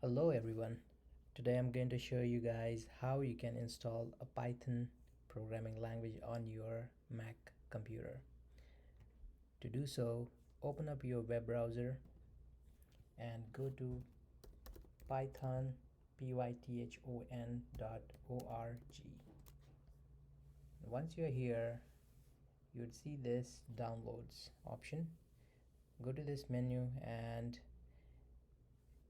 Hello everyone. Today I'm going to show you guys how you can install a Python programming language on your Mac computer. To do so, open up your web browser and go to python python.org. Once you're here, you'd see this downloads option. Go to this menu and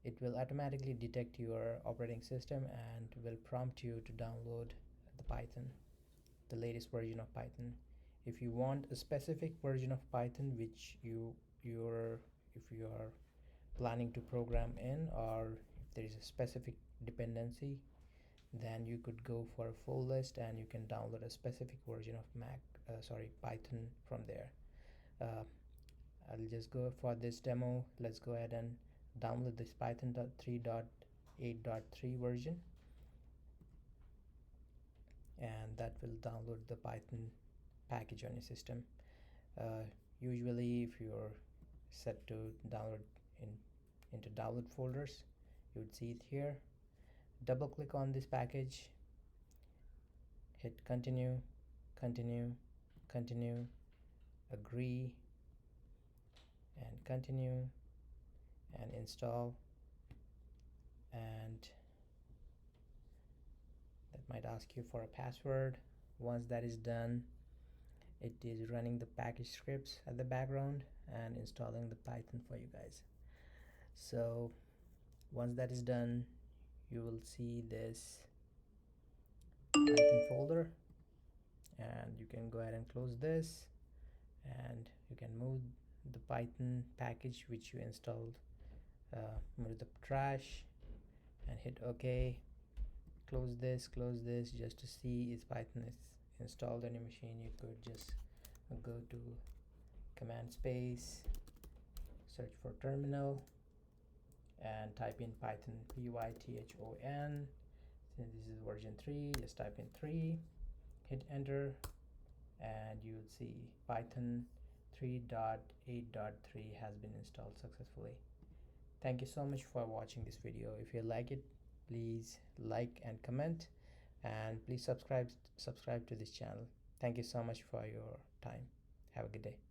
it will automatically detect your operating system and will prompt you to download the latest version of Python. If you want a specific version of Python which if you are planning to program in, or if there is a specific dependency, then you could go for a full list and you can download a specific version of Python from there. uh, I'll just go for this demo. Let's go ahead and download this Python 3.8.3 version, and that will download the Python package on your system. Usually if you're set to download into download folders, you would see it here. Double click on this package, hit continue, agree, and continue, and install. And that might ask you for a password. Once that is done, it is running the package scripts at the background and installing the Python for you guys. So once that is done, you will see this Python folder, and you can go ahead and close this, and you can move the Python package which you installed, move the trash, and hit OK. Close this just to see if Python is installed on your machine. You could just go to command space, search for terminal, and type in Python, Python. Since this is version 3, just type in 3, hit enter, and you will see Python 3.8.3 has been installed successfully. Thank you so much for watching this video. If you like it, please like and comment, and please subscribe to this channel. Thank you so much for your time. Have a good day.